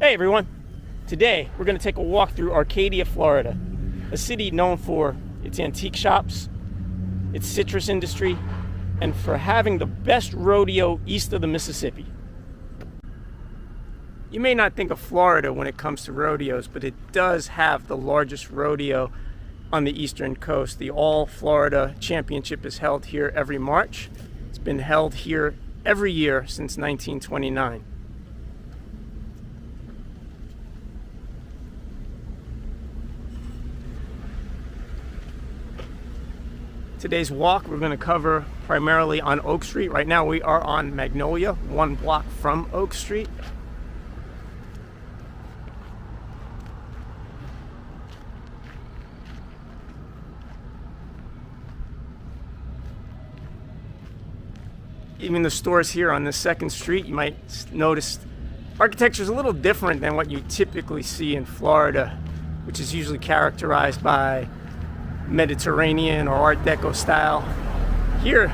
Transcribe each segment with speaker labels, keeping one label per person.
Speaker 1: Hey everyone! Today we're going to take a walk through Arcadia, Florida, a city known for its antique shops, its citrus industry, and for having the best rodeo east of the Mississippi. You may not think of Florida when it comes to rodeos, but it does have the largest rodeo on the eastern coast. The All Florida Championship is held here every March. It's been held here every year since 1929. Today's walk we're going to cover primarily on Oak Street. Right now we are on Magnolia, one block from Oak Street. Even the stores here on the second street, you might notice architecture is a little different than what you typically see in Florida, which is usually characterized by Mediterranean or Art Deco style. Here,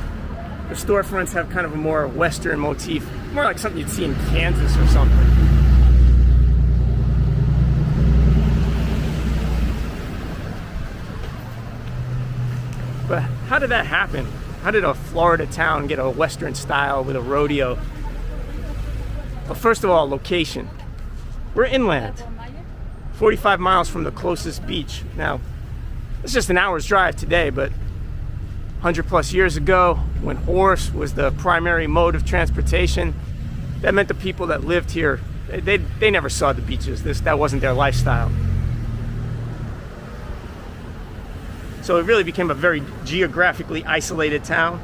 Speaker 1: the storefronts have kind of a more Western motif, more like something you'd see in Kansas or something. But how did that happen? How did a Florida town get a Western style with a rodeo? Well, first of all, location. We're inland, 45 miles from the closest beach. Now, it's just an hour's drive today, but 100 plus years ago, when horse was the primary mode of transportation, that meant the people that lived here, they never saw the beaches. That wasn't their lifestyle. So it really became a very geographically isolated town,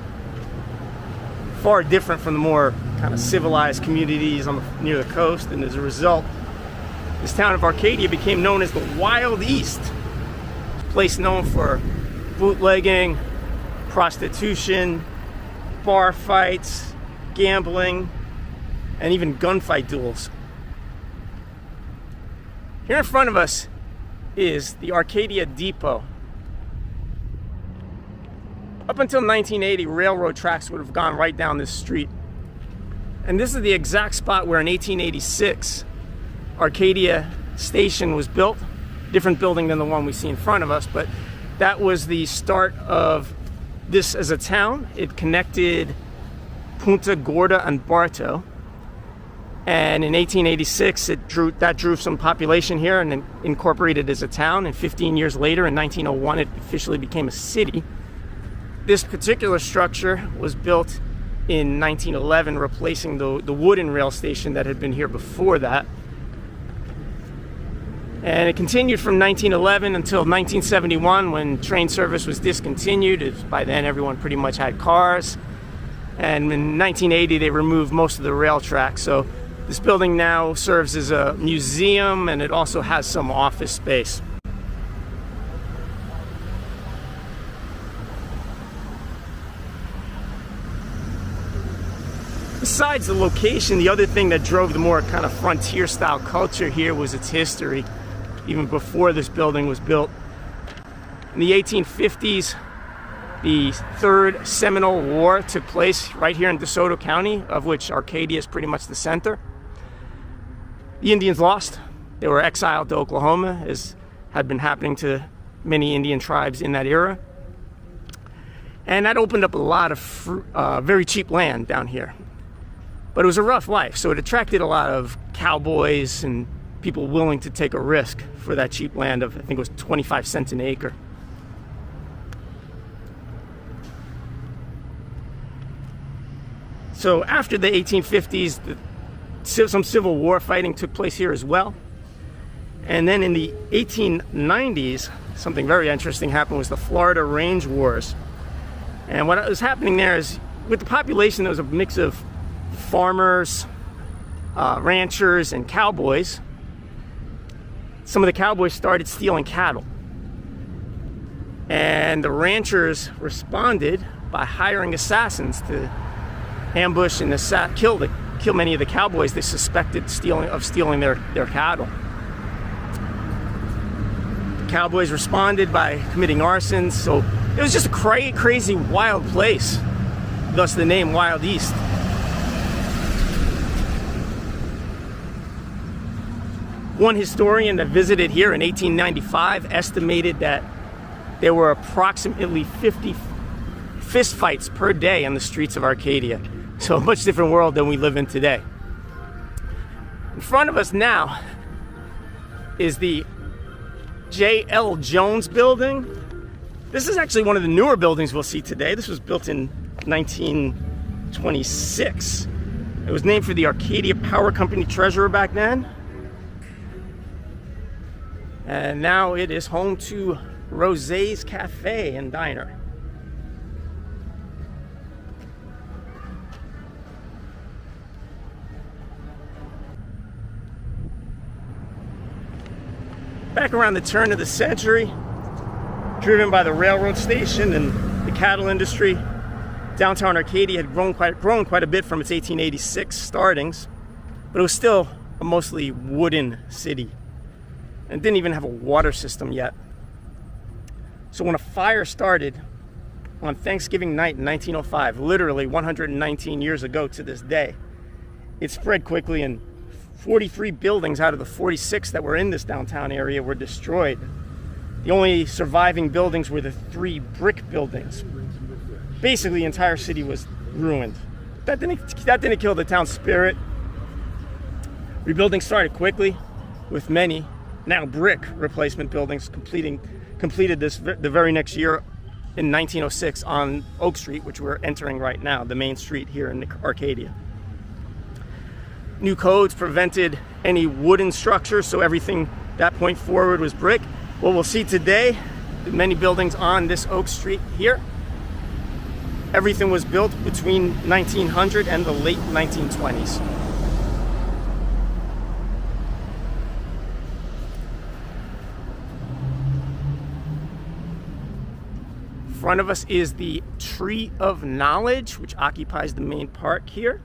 Speaker 1: far different from the more kind of civilized communities near the coast. And as a result, this town of Arcadia became known as the Wild East. Place known for bootlegging, prostitution, bar fights, gambling, and even gunfight duels. Here in front of us is the Arcadia Depot. Up until 1980, railroad tracks would have gone right down this street. And this is the exact spot where in 1886, Arcadia Station was built. Different building than the one we see in front of us, but that was the start of this as a town. It connected Punta Gorda and Bartow, and in 1886 that drew some population here and then incorporated as a town, and 15 years later in 1901 it officially became a city. This particular structure was built in 1911, replacing the wooden rail station that had been here before that. And it continued from 1911 until 1971 when train service was discontinued. By then everyone pretty much had cars. And in 1980 they removed most of the rail tracks. So this building now serves as a museum, and it also has some office space. Besides the location, the other thing that drove the more kind of frontier style culture here was its history. Even before this building was built. In the 1850s, the Third Seminole War took place right here in DeSoto County, of which Arcadia is pretty much the center. The Indians lost. They were exiled to Oklahoma, as had been happening to many Indian tribes in that era. And that opened up a lot of very cheap land down here. But it was a rough life, so it attracted a lot of cowboys and people willing to take a risk for that cheap land of, I think it was 25 cents an acre. So after the 1850s, some civil war fighting took place here as well. And then in the 1890s, something very interesting happened, was the Florida Range Wars. And what was happening there is, with the population, there was a mix of farmers, ranchers, and cowboys. Some of the cowboys started stealing cattle, and the ranchers responded by hiring assassins to ambush and kill many of the cowboys they suspected of stealing their cattle. The cowboys responded by committing arsons, so it was just a crazy wild place, thus the name Wild East. One historian that visited here in 1895 estimated that there were approximately 50 fistfights per day on the streets of Arcadia. So a much different world than we live in today. In front of us now is the J.L. Jones building. This is actually one of the newer buildings we'll see today. This was built in 1926. It was named for the Arcadia Power Company treasurer back then. And now it is home to Rosé's Cafe and Diner. Back around the turn of the century, driven by the railroad station and the cattle industry, downtown Arcadia had grown quite a bit from its 1886 startings, but it was still a mostly wooden city and didn't even have a water system yet. So when a fire started on Thanksgiving night in 1905, literally 119 years ago to this day, it spread quickly, and 43 buildings out of the 46 that were in this downtown area were destroyed. The only surviving buildings were the 3 brick buildings. Basically, the entire city was ruined. That didn't kill the town's spirit. Rebuilding started quickly, with many now brick replacement buildings completed the very next year in 1906 on Oak Street, which we're entering right now, the main street here in Arcadia. New codes prevented any wooden structures, so everything that point forward was brick. What we'll see today, many buildings on this Oak Street here, everything was built between 1900 and the late 1920s. In front of us is the Tree of Knowledge, which occupies the main park here.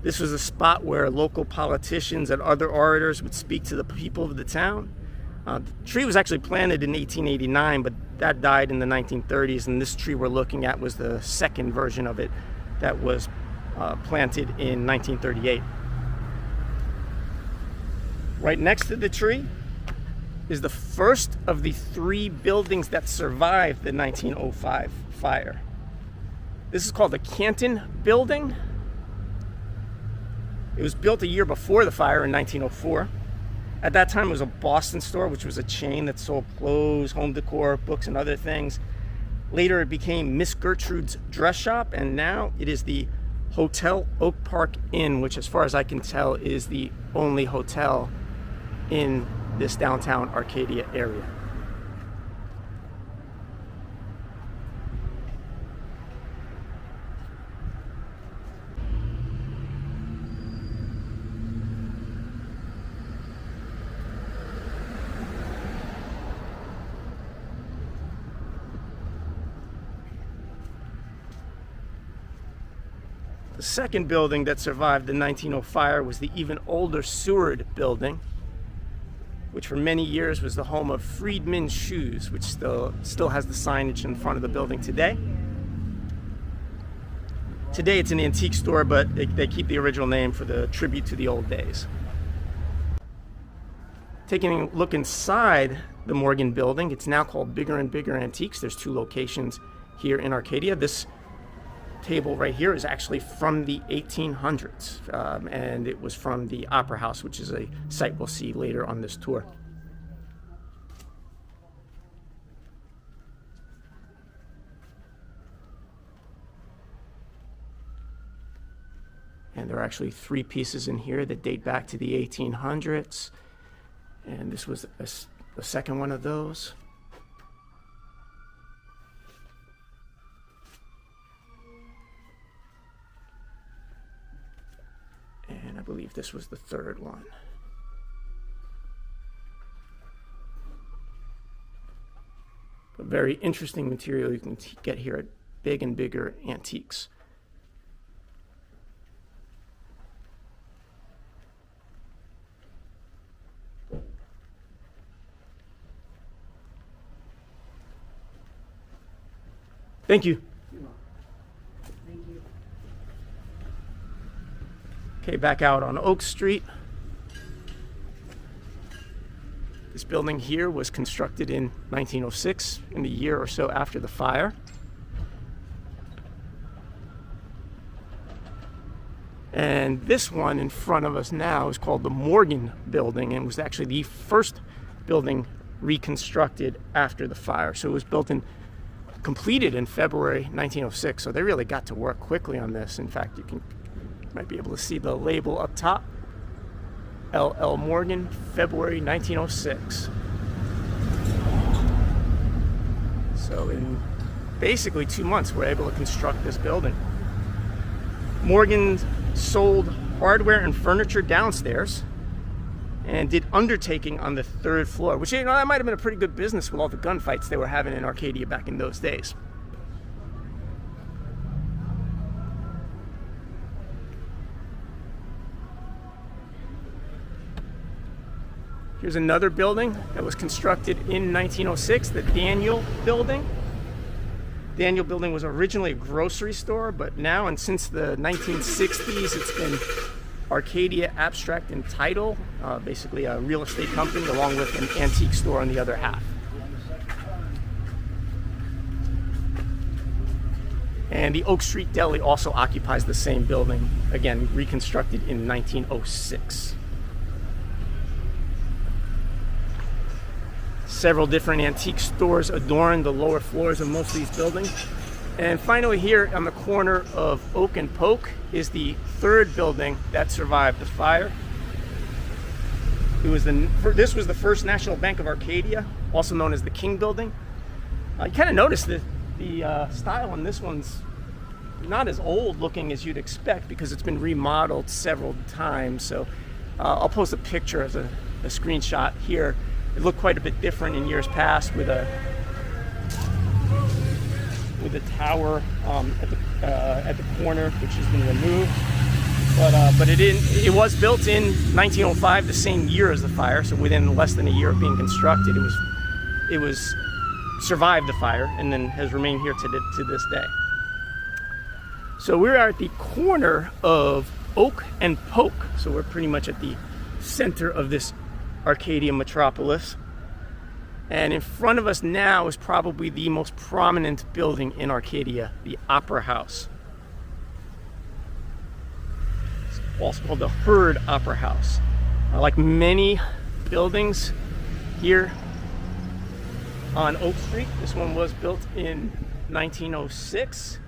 Speaker 1: This was a spot where local politicians and other orators would speak to the people of the town. The tree was actually planted in 1889, but that died in the 1930s, and this tree we're looking at was the second version of it that was planted in 1938. Right next to the tree is the first of the 3 buildings that survived the 1905 fire. This is called the Canton Building. It was built a year before the fire in 1904. At that time, it was a Boston store, which was a chain that sold clothes, home decor, books, and other things. Later, it became Miss Gertrude's Dress Shop, and now it is the Hotel Oak Park Inn, which, as far as I can tell, is the only hotel in this downtown Arcadia area. The second building that survived the 1905 fire was the even older Seward building, which for many years was the home of Freedman's Shoes, which still has the signage in front of the building today. Today it's an antique store, but they keep the original name for the tribute to the old days. Taking a look inside the Morgan building, it's now called Bigger and Bigger Antiques. There's 2 locations here in Arcadia. This table right here is actually from the 1800s, and it was from the Opera House, which is a site we'll see later on this tour. And there are actually 3 pieces in here that date back to the 1800s, and this was the second one of those. And I believe this was the third one. A very interesting material you can get here at Big and Bigger Antiques. Thank you.
Speaker 2: Thank you.
Speaker 1: Okay, back out on Oak Street. This building here was constructed in 1906, in the year or so after the fire. And this one in front of us now is called the Morgan Building, and was actually the first building reconstructed after the fire. So it was completed in February 1906. So they really got to work quickly on this. In fact, you might be able to see the label up top. L.L. Morgan, February 1906. So in basically 2 months, we're able to construct this building. Morgan sold hardware and furniture downstairs and did undertaking on the 3rd floor, which, that might have been a pretty good business with all the gunfights they were having in Arcadia back in those days. Here's another building that was constructed in 1906, the Daniel Building. Daniel Building was originally a grocery store, but now and since the 1960s, it's been Arcadia Abstract and Title, basically a real estate company, along with an antique store on the other half. And the Oak Street Deli also occupies the same building, again, reconstructed in 1906. Several different antique stores adorn the lower floors of most of these buildings. And finally, here on the corner of Oak and Polk is the 3rd building that survived the fire. This was the First National Bank of Arcadia, also known as the King Building. You kind of notice that the style on this one's not as old looking as you'd expect, because it's been remodeled several times. So I'll post a picture as a screenshot here. It looked quite a bit different in years past, with a tower at the corner, which has been removed. But it was built in 1905, the same year as the fire. So within less than a year of being constructed, it was survived the fire, and then has remained here to this day. So we're at the corner of Oak and Polk. So we're pretty much at the center of this Arcadia metropolis. And in front of us now is probably the most prominent building in Arcadia, the Opera House. It's also called the Heard Opera House. Like many buildings here on Oak Street, this one was built in 1906.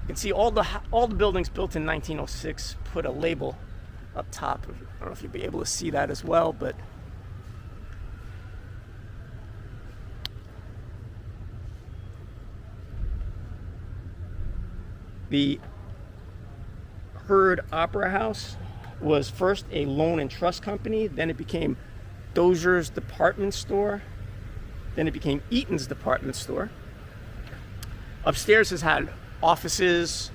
Speaker 1: You can see all the buildings built in 1906 put a label up top. I don't know if you'll be able to see that as well, but the Heard Opera House was first a loan and trust company, then it became Dozier's Department Store, then it became Eaton's Department Store. Upstairs has had offices,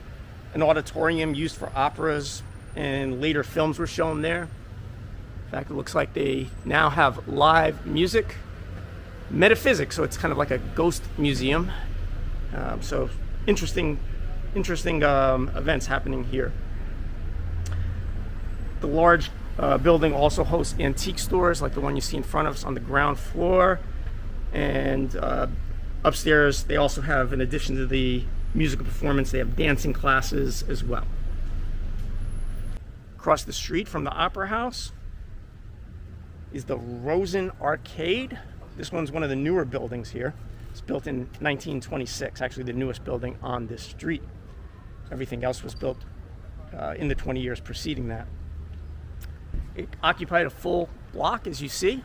Speaker 1: an auditorium used for operas, and later films were shown there. In fact, it looks like they now have live music, metaphysics, so it's kind of like a ghost museum. So interesting events happening here. The large building also hosts antique stores like the one you see in front of us on the ground floor. And upstairs, they also have, in addition to the musical performance, they have dancing classes as well. Across the street from the Opera House is the Rosen Arcade. This one's one of the newer buildings here. It's built in 1926, actually the newest building on this street. Everything else was built in the 20 years preceding that. It occupied a full block, as you see.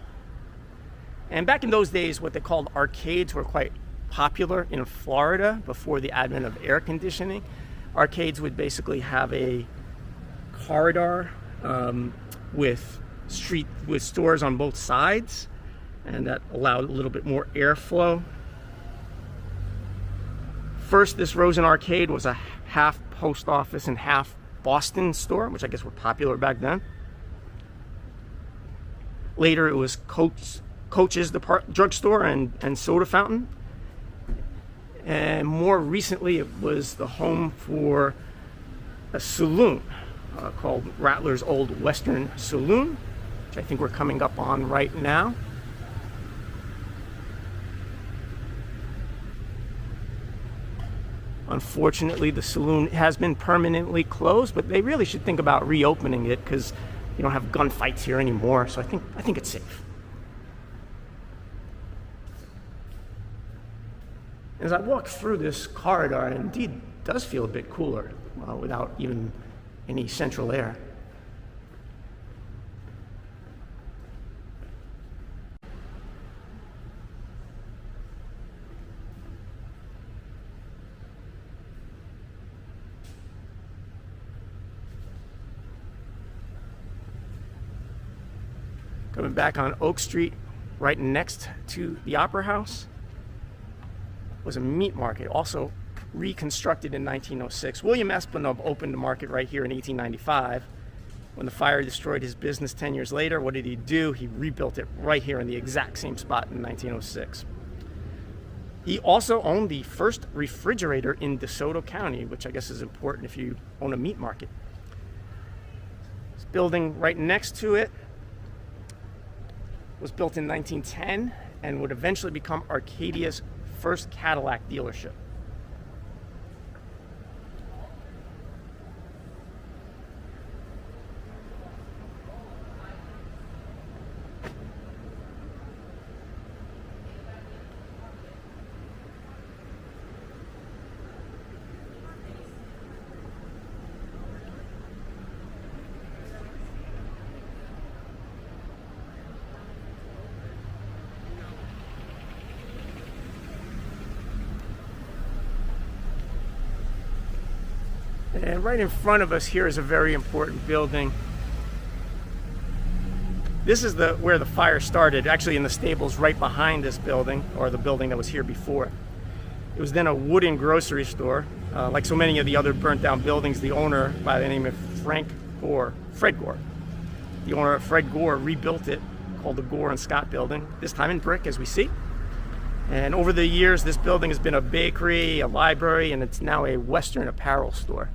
Speaker 1: And back in those days, what they called arcades were quite popular in Florida before the advent of air conditioning. Arcades would basically have a corridor with stores on both sides, and that allowed a little bit more airflow. First, this Rosen Arcade was a half post office and half Boston store, which I guess were popular back then. Later, it was Coach's drugstore and soda fountain. And more recently, it was the home for a saloon called Rattler's Old Western Saloon, which I think we're coming up on right now. Unfortunately, the saloon has been permanently closed, but they really should think about reopening it because you don't have gunfights here anymore. So I think it's safe. As I walk through this corridor, it indeed does feel a bit cooler without even any central air. Coming back on Oak Street, right next to the Opera House, was a meat market, also reconstructed in 1906. William Esplanade opened the market right here in 1895. When the fire destroyed his business 10 years later, what did he do? He rebuilt it right here in the exact same spot in 1906. He also owned the first refrigerator in DeSoto County, which I guess is important if you own a meat market. This building right next to it was built in 1910 and would eventually become Arcadia's first Cadillac dealership. And right in front of us here is a very important building. This is where the fire started, actually in the stables right behind this building, or the building that was here before. It was then a wooden grocery store. Like so many of the other burnt down buildings, the owner, by the name of Fred Gore, the owner of Fred Gore, rebuilt it, called the Gore and Scott building, this time in brick, as we see. And over the years, this building has been a bakery, a library, and it's now a Western apparel store.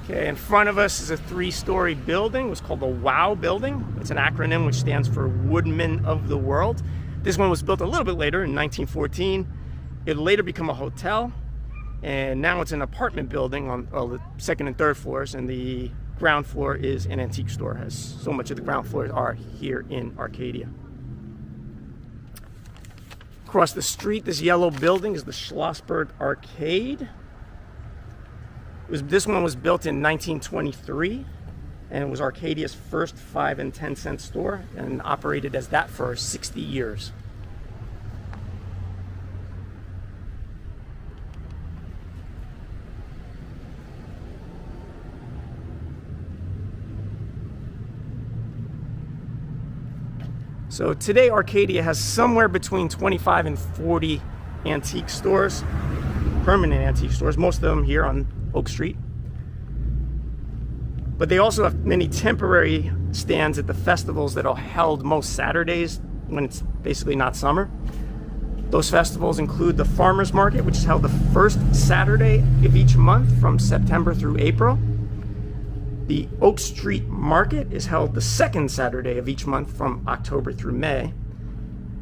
Speaker 1: Okay, in front of us is a 3-story building. It was called the WOW building. It's an acronym which stands for Woodman of the World. This one was built a little bit later in 1914. It would later become a hotel, and now it's an apartment building on the second and third floors, and the ground floor is an antique store, as so much of the ground floors are here in Arcadia. Across the street, this yellow building is the Schlossberg Arcade. This one was built in 1923, and it was Arcadia's first 5 and 10 cent store, and operated as that for 60 years. So today Arcadia has somewhere between 25 and 40 antique stores, permanent antique stores, most of them here on Oak Street. But they also have many temporary stands at the festivals that are held most Saturdays when it's basically not summer. Those festivals include the Farmers Market, which is held the first Saturday of each month from September through April. The Oak Street Market is held the second Saturday of each month from October through May.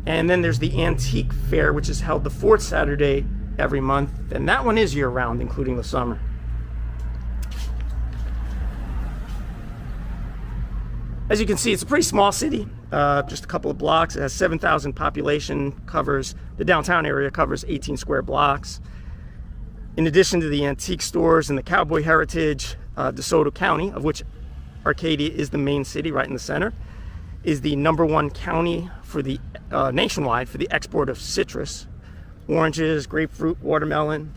Speaker 1: And then there's the Antique Fair, which is held the fourth Saturday every month, and that one is year-round, including the summer. As you can see, it's a pretty small city, just a couple of blocks. It has 7,000 population, the downtown area covers 18 square blocks. In addition to the antique stores and the cowboy heritage, DeSoto County, of which Arcadia is the main city right in the center, is the #1 county for the nationwide for the export of citrus, oranges, grapefruit, watermelon.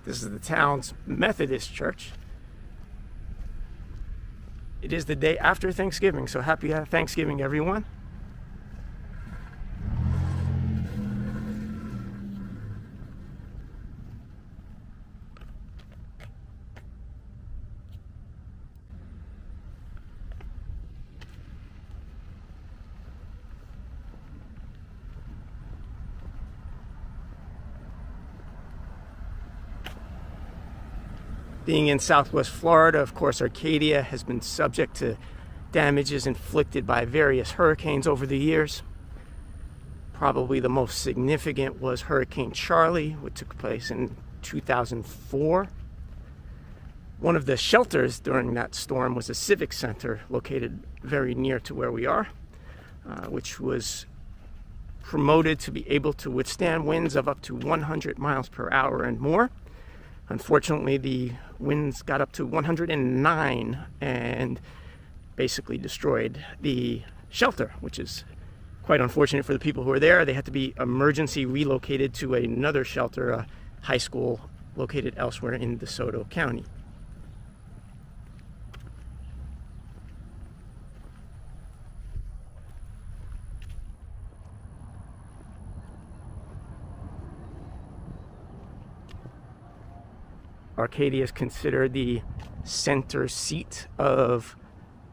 Speaker 1: This is the town's Methodist church. It is the day after Thanksgiving, so happy Thanksgiving, everyone. Being in Southwest Florida, of course, Arcadia has been subject to damages inflicted by various hurricanes over the years. Probably the most significant was Hurricane Charlie, which took place in 2004. One of the shelters during that storm was a civic center located very near to where we are, which was promoted to be able to withstand winds of up to 100 miles per hour and more. Unfortunately, the winds got up to 109 and basically destroyed the shelter, which is quite unfortunate for the people who were there. They had to be emergency relocated to another shelter, a high school located elsewhere in DeSoto County. Arcadia is considered the center seat of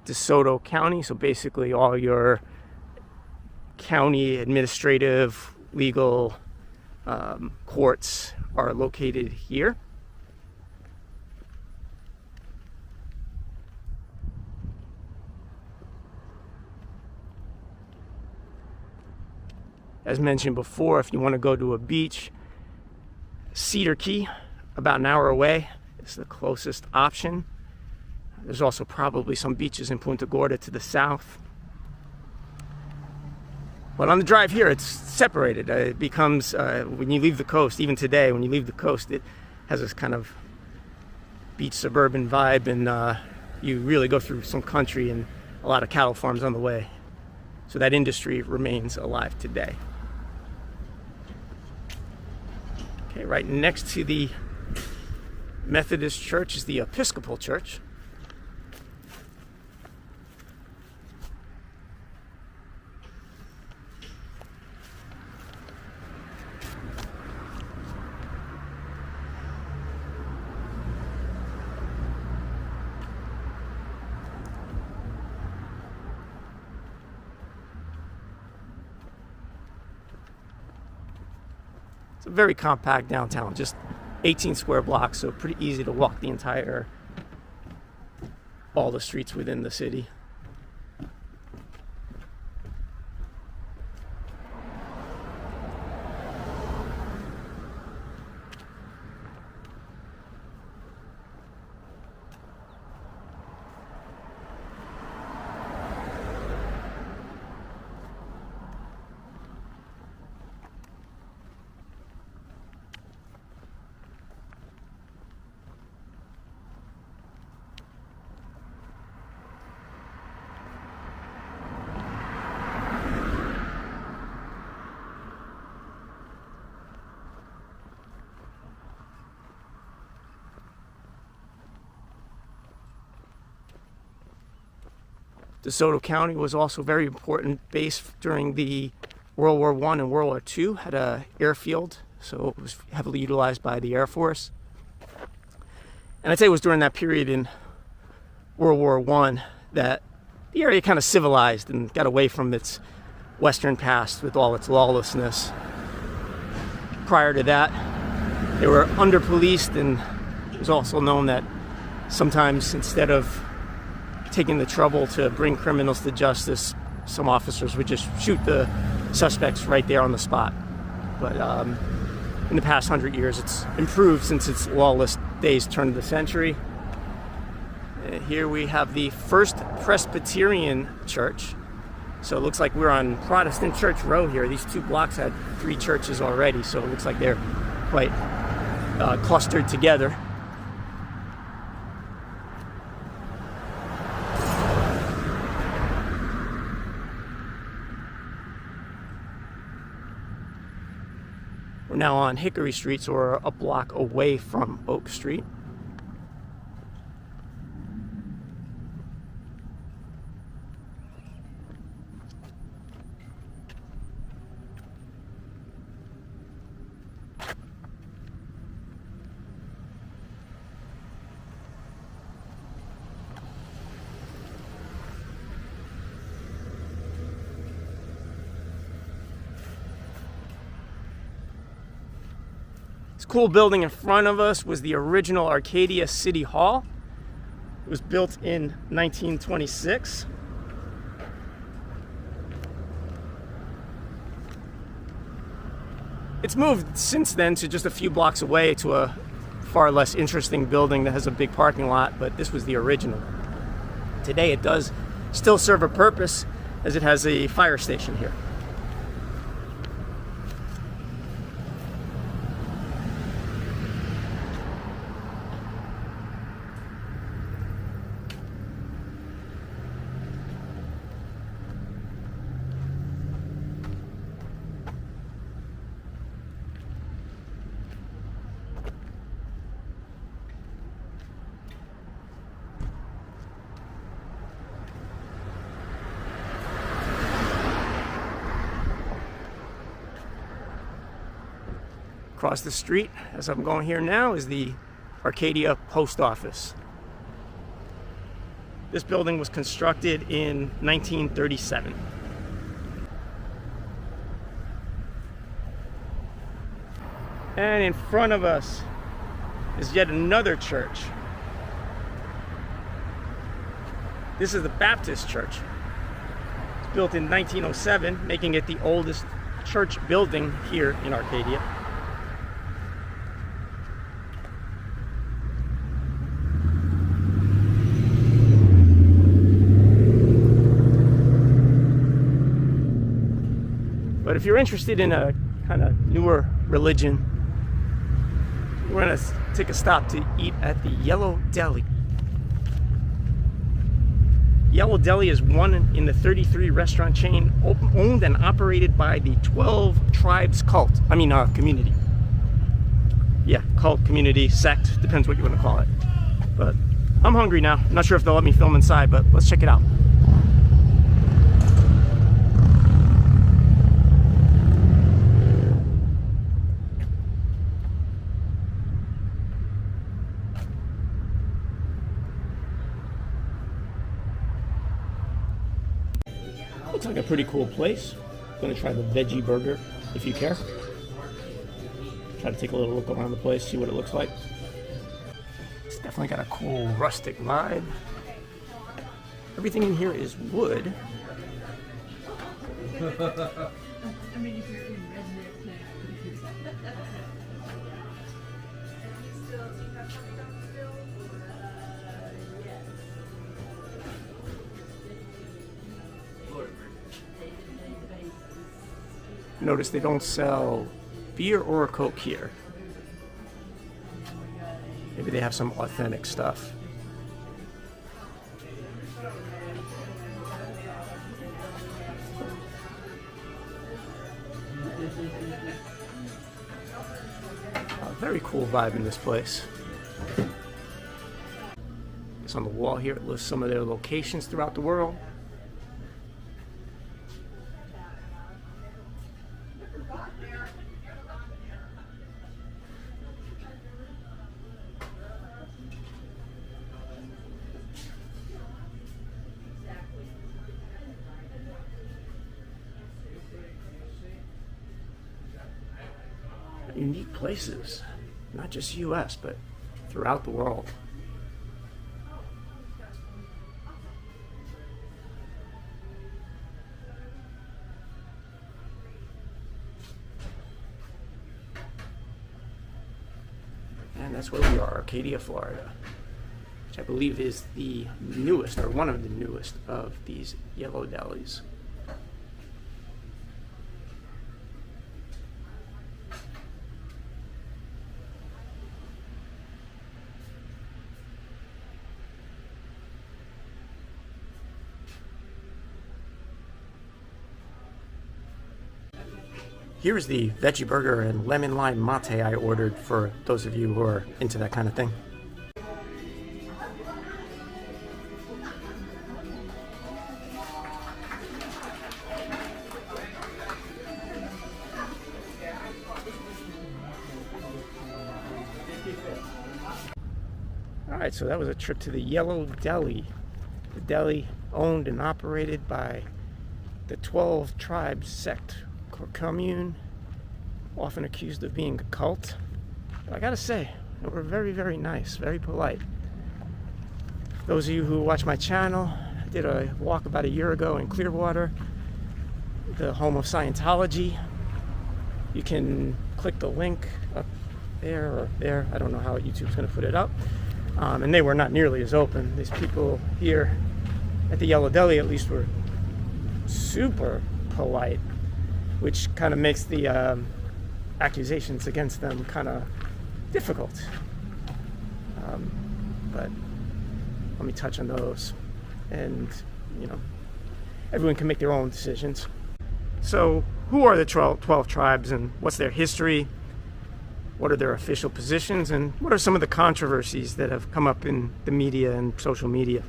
Speaker 1: DeSoto County, so basically all your county administrative, legal courts are located here. As mentioned before, if you want to go to a beach, Cedar Key, about an hour away, is the closest option. There's also probably some beaches in Punta Gorda to the south. But on the drive here, it's separated. It becomes, when you leave the coast, even today, when you leave the coast, it has this kind of beach suburban vibe, and you really go through some country and a lot of cattle farms on the way. So that industry remains alive today. Okay, right next to the Methodist Church is the Episcopal Church. It's a very compact downtown, just 18 square blocks, so pretty easy to walk all the streets within the city. DeSoto County was also a very important base during the World War I and World War II. Had an airfield, so it was heavily utilized by the Air Force. And I'd say it was during that period in World War I that the area kind of civilized and got away from its western past with all its lawlessness. Prior to that, they were under-policed, and it was also known that sometimes instead of taking the trouble to bring criminals to justice, some officers would just shoot the suspects right there on the spot. But in the past 100 years, it's improved since its lawless days turned of the century. And here we have the First Presbyterian Church. So it looks like we're on Protestant Church Row here. These two blocks had 3 churches already, so it looks like they're quite clustered together. We're now on Hickory Street, so we're a block away from Oak Street. This cool building in front of us was the original Arcadia City Hall. It was built in 1926. It's moved since then to just a few blocks away to a far less interesting building that has a big parking lot, but this was the original. Today it does still serve a purpose, as it has a fire station here. Across the street, as I'm going here now, is the Arcadia Post Office. This building was constructed in 1937. And in front of us is yet another church. This is the Baptist Church. It's built in 1907, making it the oldest church building here in Arcadia. But if you're interested in a kind of newer religion, we're going to take a stop to eat at the Yellow Deli. Yellow Deli is one in the 33 restaurant chain owned and operated by the 12 Tribes community. Yeah, cult, community, sect, depends what you want to call it. But I'm hungry now. I'm not sure if they'll let me film inside, but let's check it out. Looks like a pretty cool place. Gonna try the veggie burger, if you care. Try to take a little look around the place, see what it looks like. It's definitely got a cool rustic vibe. Everything in here is wood. Notice they don't sell beer or a Coke here. Maybe they have some authentic stuff. Very cool vibe in this place. It's on the wall here. It lists some of their locations throughout the world. Unique places, not just US, but throughout the world. And that's where we are, Arcadia, Florida, which I believe is the newest, or one of the newest, of these Yellow Delis. Here's the veggie burger and lemon lime mate I ordered for those of you who are into that kind of thing. Alright, so that was a trip to the Yellow Deli. The deli owned and operated by the 12 Tribes sect, commune, often accused of being a cult. I gotta say, they were very, very nice, very polite. Those of you who watch my channel, I did a walk about a year ago in Clearwater, the home of Scientology. You can click the link up there or there. I don't know how YouTube's going to put it up. And they were not nearly as open. These people here at the Yellow Deli, at least, were super polite, which kind of makes the accusations against them kind of difficult. But let me touch on those. And, you know, everyone can make their own decisions. So, who are the 12 tribes, and what's their history? What are their official positions, and what are some of the controversies that have come up in the media and social media?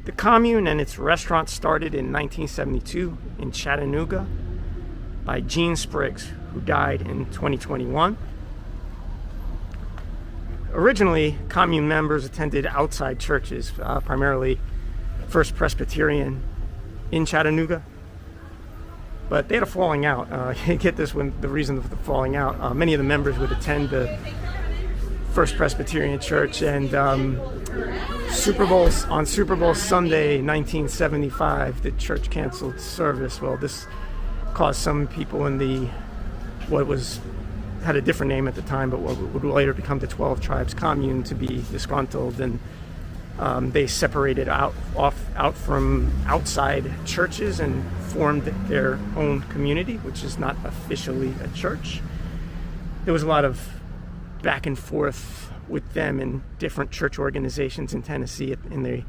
Speaker 1: The commune and its restaurant started in 1972 in Chattanooga by Gene Spriggs, who died in 2021. Originally, commune members attended outside churches, primarily First Presbyterian in Chattanooga. But they had a falling out. You get this when the reason for the falling out. Many of the members would attend the First Presbyterian Church, and on Super Bowl Sunday, 1975, the church canceled service. Well, this caused some people in the had a different name at the time, but what would later become the 12 Tribes Commune to be disgruntled, and they separated out from outside churches and formed their own community, which is not officially a church. There was a lot of back and forth with them in different church organizations in Tennessee in the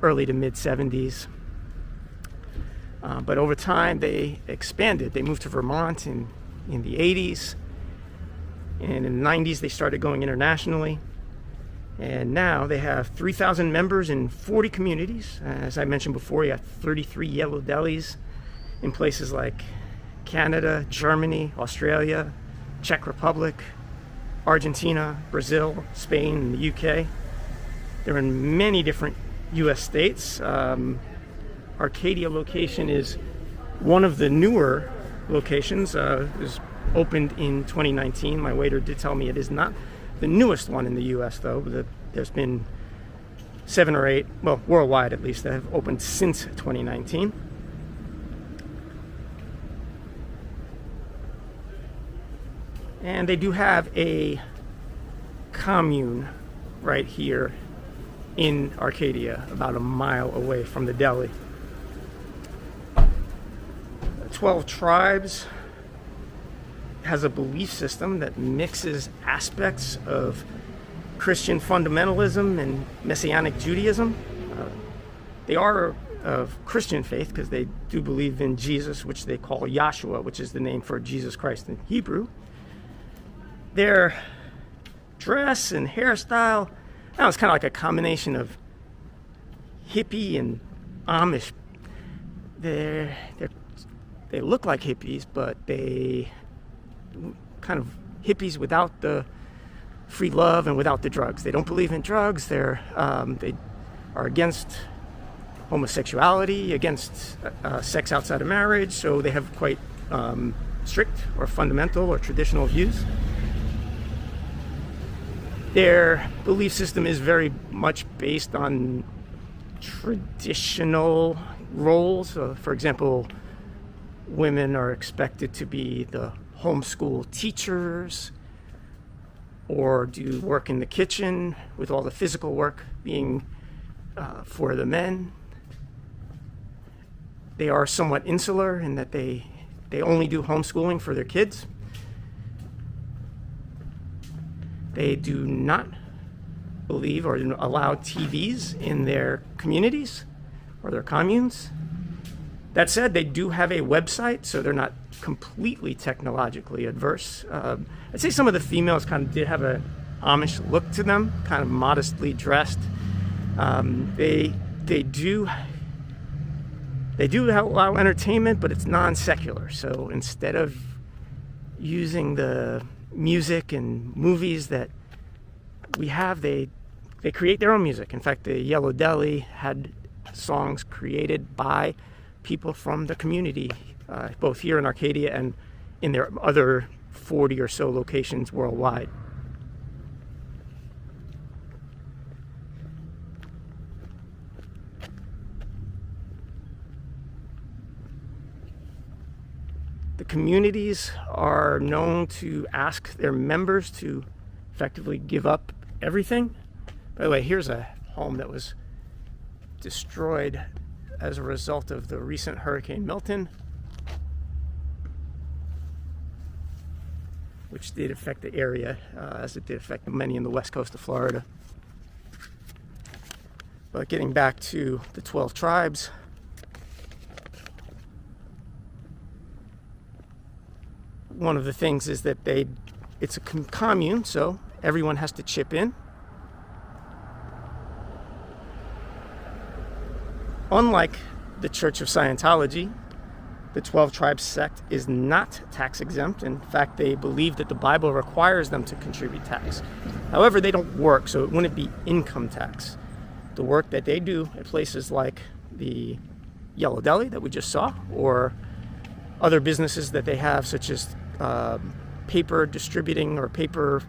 Speaker 1: early to mid 70s. But over time they expanded. They moved to Vermont in the 80s. And in the 90s they started going internationally. And now they have 3,000 members in 40 communities. As I mentioned before, you have 33 Yellow Delis in places like Canada, Germany, Australia, Czech Republic, Argentina, Brazil, Spain, and the UK. They're in many different US states. Arcadia location is one of the newer locations. It was opened in 2019. My waiter did tell me it is not the newest one in the US, though. There's been 7 or 8, well, worldwide at least, that have opened since 2019. And they do have a commune right here in Arcadia, about a mile away from the deli. 12 Tribes has a belief system that mixes aspects of Christian fundamentalism and Messianic Judaism. They are of Christian faith because they do believe in Jesus, which they call Yahshua, which is the name for Jesus Christ in Hebrew. Their dress and hairstyle, it's kind of like a combination of hippie and Amish. They look like hippies, but they kind of hippies without the free love and without the drugs. They don't believe in drugs. They are against homosexuality, against sex outside of marriage. So they have quite strict or fundamental or traditional views. Their belief system is very much based on traditional roles. For example, women are expected to be the homeschool teachers or do work in the kitchen, with all the physical work being for the men. They are somewhat insular in that they only do homeschooling for their kids. They do not believe or allow TVs in their communities or their communes. That said, they do have a website, so they're not completely technologically adverse. I'd say some of the females kind of did have an Amish look to them, kind of modestly dressed. They do allow entertainment, but it's non-secular. So instead of using the music and movies that we have, they create their own music. In fact, the Yellow Deli had songs created by people from the community, both here in Arcadia and in their other 40 or so locations worldwide. The communities are known to ask their members to effectively give up everything. By the way, here's a home that was destroyed as a result of the recent Hurricane Milton, which did affect the area, as it did affect many in the west coast of Florida. But getting back to the 12 tribes, one of the things is that it's a commune, so everyone has to chip in. Unlike the Church of Scientology, the 12 Tribes sect is not tax exempt. In fact, they believe that the Bible requires them to contribute tax. However, they don't work, so it wouldn't be income tax. The work that they do at places like the Yellow Deli that we just saw, or other businesses that they have, such as paper distributing or paper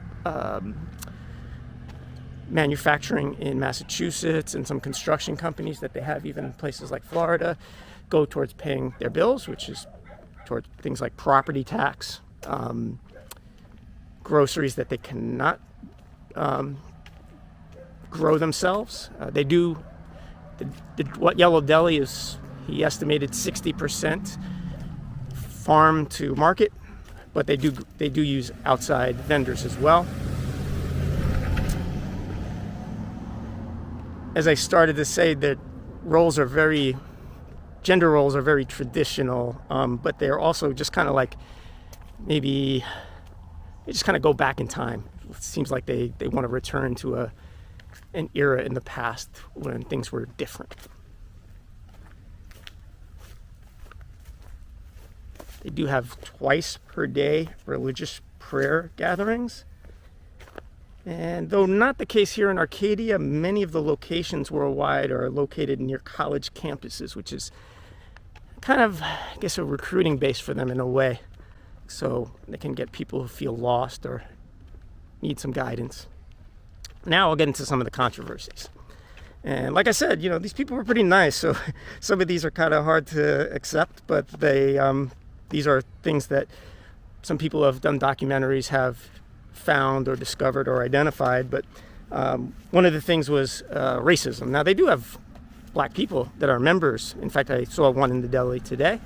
Speaker 1: manufacturing in Massachusetts, and some construction companies that they have even in places like Florida, go towards paying their bills, which is towards things like property tax, groceries that they cannot grow themselves. They do, what Yellow Deli is, he estimated 60% farm to market, but they do use outside vendors as well. As I started to say, that gender roles are very traditional, but they're also just kind of like, maybe they just kind of go back in time. It seems like they want to return to an era in the past when things were different. They do have twice per day religious prayer gatherings. And though not the case here in Arcadia, many of the locations worldwide are located near college campuses, which is kind of, I guess, a recruiting base for them in a way. So they can get people who feel lost or need some guidance. Now I'll get into some of the controversies. And like I said, these people were pretty nice, so some of these are kind of hard to accept, but these are things that some people who have done documentaries have found or discovered or identified. But one of the things was racism. Now, they do have black people that are members. In fact, I saw one in the deli today.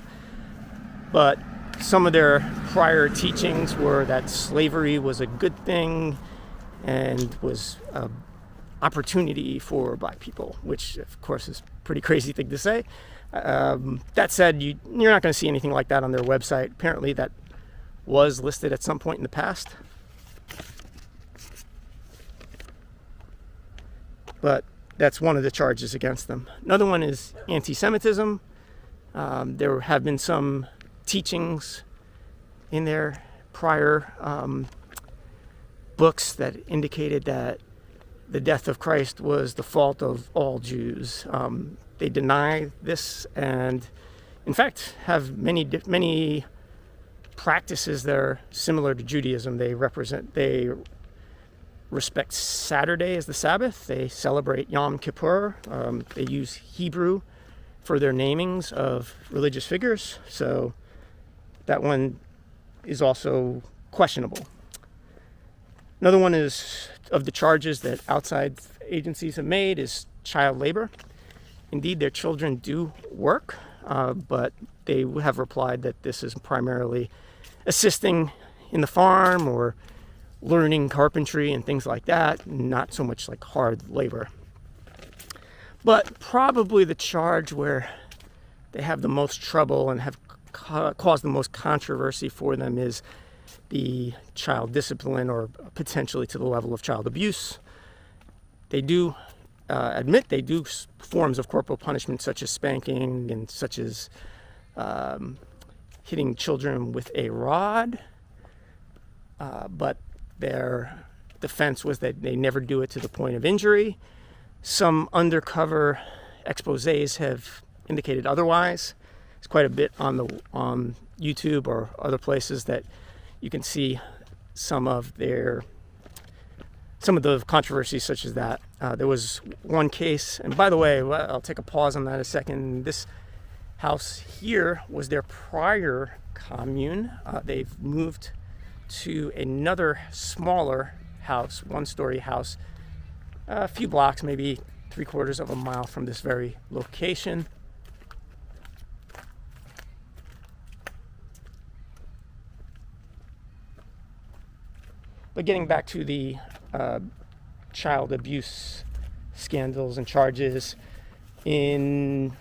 Speaker 1: But some of their prior teachings were that slavery was a good thing and was an opportunity for black people, which, of course, is a pretty crazy thing to say. That said, you're not going to see anything like that on their website. Apparently, that was listed at some point in the past. But that's one of the charges against them. Another one is anti-Semitism. There have been some teachings in their prior books that indicated that the death of Christ was the fault of all Jews. They deny this, and in fact have many practices that are similar to Judaism. They respect Saturday as the Sabbath. They celebrate Yom Kippur. They use Hebrew for their namings of religious figures. So that one is also questionable. Another one is, of the charges that outside agencies have made, is child labor. Indeed, their children do work, but they have replied that this is primarily assisting in the farm or learning carpentry and things like that, not so much like hard labor. But probably the charge where they have the most trouble and have caused the most controversy for them is the child discipline, or potentially to the level of child abuse. They do admit they do forms of corporal punishment, such as spanking and such as hitting children with a rod, but their defense was that they never do it to the point of injury. Some undercover exposés have indicated otherwise. It's quite a bit on YouTube or other places that you can see some of the controversies such as that. There was one case, and by the way, I'll take a pause on that a second. This house here was their prior commune. They've moved to another smaller house, one-story house, a few blocks, maybe 3/4 of a mile from this very location. But getting back to the child abuse scandals and charges, in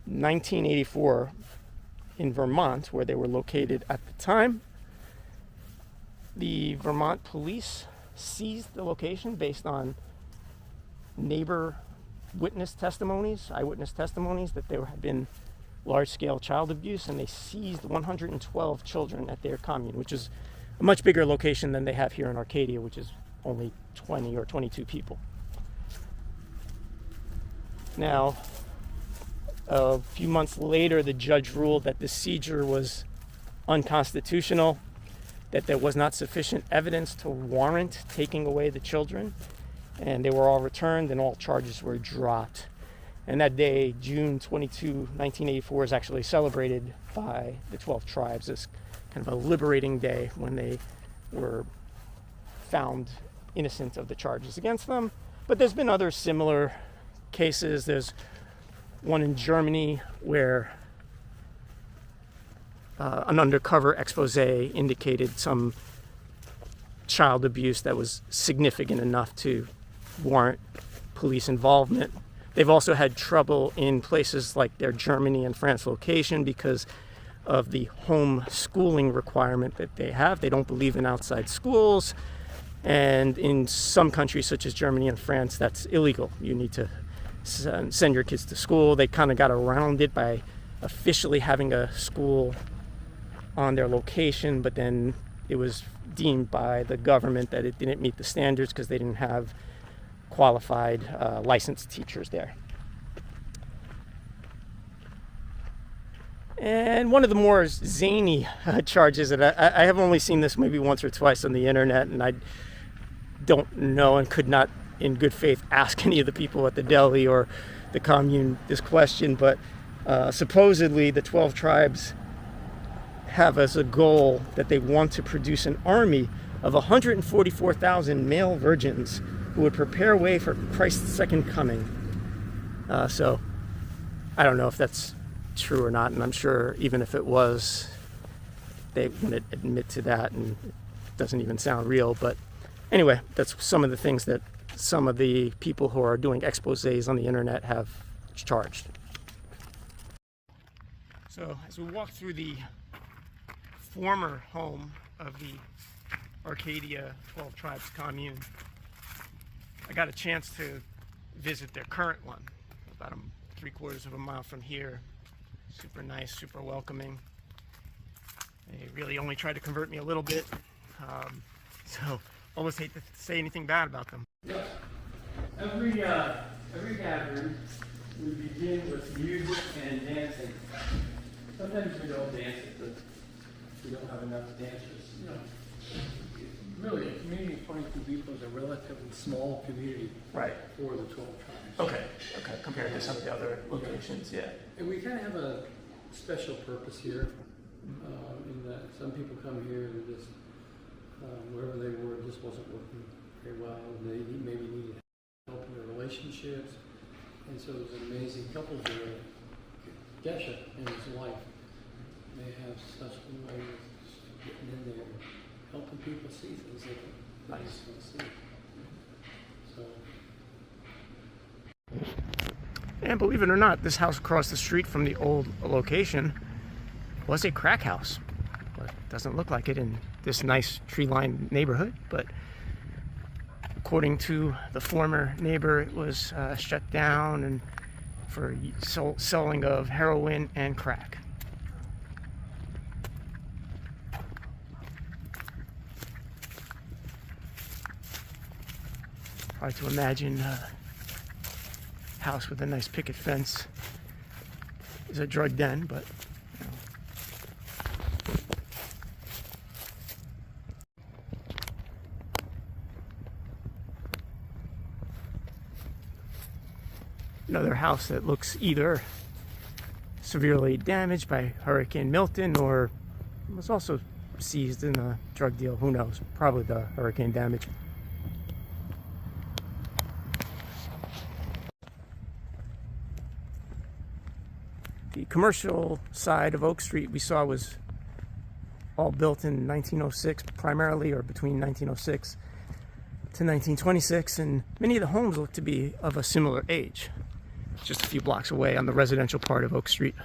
Speaker 1: 1984 in Vermont, where they were located at the time, the Vermont police seized the location based on neighbor eyewitness testimonies that there had been large-scale child abuse, and they seized 112 children at their commune, which is a much bigger location than they have here in Arcadia, which is only 20 or 22 people. Now, a few months later, the judge ruled that the seizure was unconstitutional, that there was not sufficient evidence to warrant taking away the children, and they were all returned and all charges were dropped. And that day, June 22, 1984, is actually celebrated by the 12 tribes as kind of a liberating day when they were found innocent of the charges against them. But there's been other similar cases. There's one in Germany where an undercover expose indicated some child abuse that was significant enough to warrant police involvement. They've also had trouble in places like their Germany and France location because of the home schooling requirement that they have. They don't believe in outside schools. And in some countries such as Germany and France, that's illegal. You need to send your kids to school. They kind of got around it by officially having a school on their location, but then it was deemed by the government that it didn't meet the standards because they didn't have qualified licensed teachers there. And one of the more zany charges that I have only seen this maybe once or twice on the internet, and I don't know and could not in good faith ask any of the people at the deli or the commune this question, but supposedly the 12 tribes have as a goal that they want to produce an army of 144,000 male virgins who would prepare way for Christ's second coming. So I don't know if that's true or not, and I'm sure even if it was, they wouldn't admit to that, and it doesn't even sound real. But anyway, that's some of the things that some of the people who are doing exposés on the internet have charged. So as we walk through the former home of the Arcadia 12 Tribes commune, I got a chance to visit their current one, about 3/4 of a mile from here. Super nice, super welcoming. They really only tried to convert me a little bit, so almost hate to say anything bad about them. Yes. Every gathering, we begin with music and dancing. Sometimes we don't dance because we don't have enough dancers.
Speaker 3: No. Really, a community of 22 people is a relatively small community
Speaker 1: Right.
Speaker 3: for the 12 tribes.
Speaker 1: Okay, compared to some of the other locations, yeah.
Speaker 3: And we kind of have a special purpose here, in that some people come here and just, wherever they were, just wasn't working very well, and they maybe needed help in their relationships. And so there's an amazing couple here, Gesha and his wife. They have such a way of getting in there and helping people see things they don't just want to see. So.
Speaker 1: And believe it or not, this house across the street from the old location was a crack house. Well, it doesn't look like it in this nice tree-lined neighborhood, but according to the former neighbor, it was shut down and for selling of heroin and crack. Hard to imagine a house with a nice picket fence is a drug den, but you know. another house that looks either severely damaged by Hurricane Milton or was also seized in a drug deal. Who knows? Probably the hurricane damage. The commercial side of Oak Street we saw was all built in 1906 primarily, or between 1906 to 1926, and many of the homes look to be of a similar age. Just a few blocks away on the residential part of Oak Street.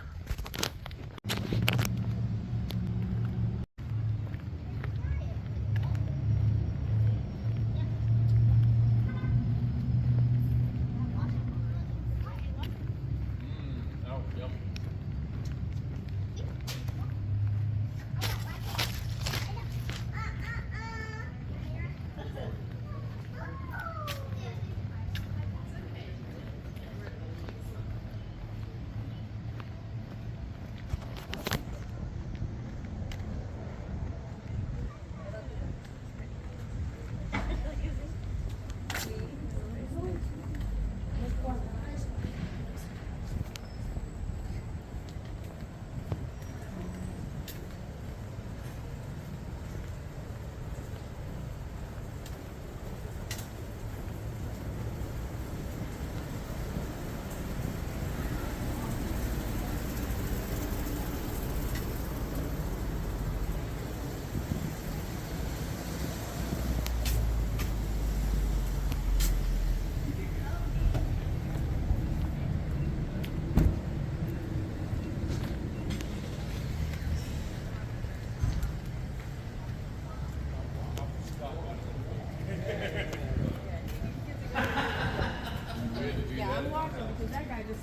Speaker 2: Yeah, I'm walking because that guy just.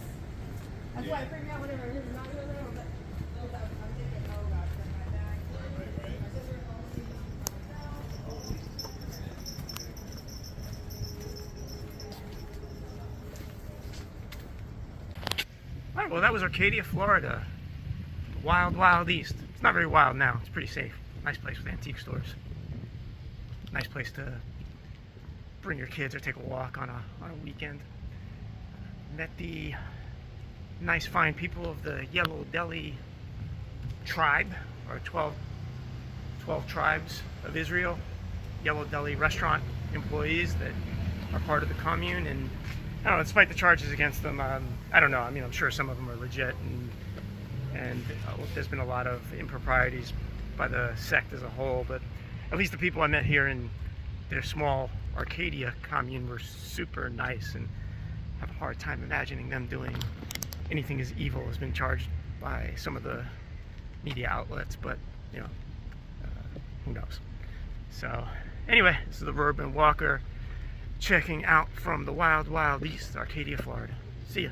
Speaker 2: That's why I figured out whatever it is. Not really, but I'm thinking, oh gosh, my bag.
Speaker 1: All right, well, that was Arcadia, Florida. Wild, wild east. It's not very wild now. It's pretty safe. Nice place with antique stores. Nice place to bring your kids or take a walk on a weekend. Met the nice fine people of the Yellow Deli tribe, or 12 tribes of Israel. Yellow Deli restaurant employees that are part of the commune, and I don't know, despite the charges against them, I don't know, I mean, I'm sure some of them are legit, and there's been a lot of improprieties by the sect as a whole, but at least the people I met here in their small Arcadia commune were super nice, and have a hard time imagining them doing anything as evil as been charged by some of the media outlets, but you know, who knows. So anyway, this is the Urban Walker checking out from the wild, wild east, Arcadia, Florida. See ya.